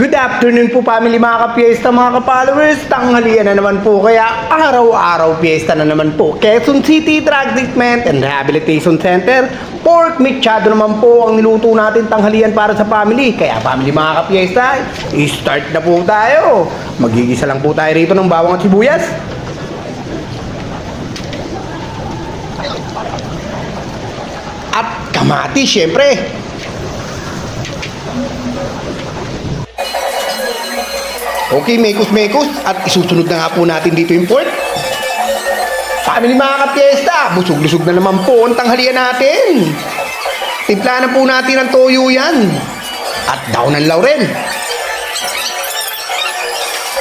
Good afternoon po family mga ka-fiesta, mga ka-followers. Tanghalian na naman po, kaya araw-araw fiesta na naman po. Quezon City Drug Treatment and Rehabilitation Center. Pork mechado naman po ang niluto natin tanghalian para sa family. Kaya family mga ka-fiesta, i-start na po tayo. Magigisa lang po tayo rito ng bawang at sibuyas. At kamatis syempre. Okay, mekos-mekos at isusunod na nga po natin dito yung pork. Family mga ka-fiesta, busog-lusog na naman po ang tanghalian natin. Timpla na po natin ang toyo yan. At daon ng laurel.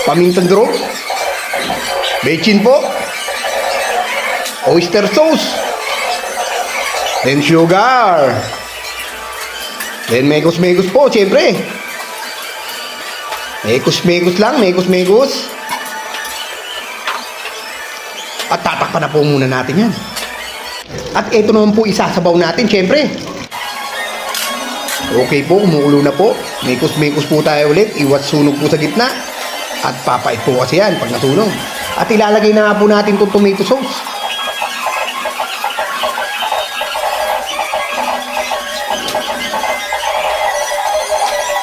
Pamintang durog. Bechin po. Oyster sauce. Then sugar. Then mekos-mekos po, siyempre. Mekos-mekos lang, mekos-mekos. At tatakpan na po muna natin yan. At ito naman po isasabaw natin, syempre. Okay po, kumukulo na po. Mekos-mekos po tayo ulit. Iwas sunog po sa gitna. At papait po kasi yan pag nasunog. At ilalagay na nga po natin itong tomato sauce.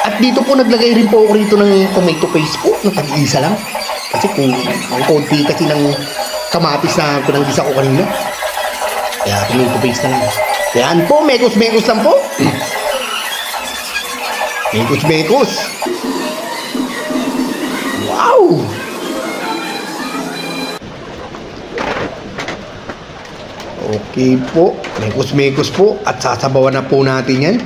At dito po naglagay rin po ako rito ng tomato paste po, na tag-isa lang. Kasi kung ang konti kasi ng kamatis na pinanggisa ko kanina. Kaya tomato paste na lang. Yan po, mekos-mekos lang po. Mekos-mekos. Wow! Okay po, mekos-mekos po. At sasabawan na po natin yan.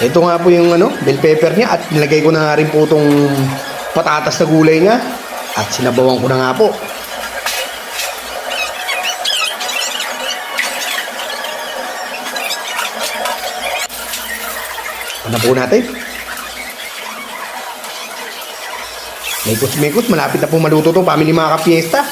Ito nga po yung bell pepper niya at nilagay ko na nga rin po itong patatas na gulay niya at sinabawan ko na nga po. Ano po natin? Mekos-mekos, malapit na po maluto to family mga ka-fiesta.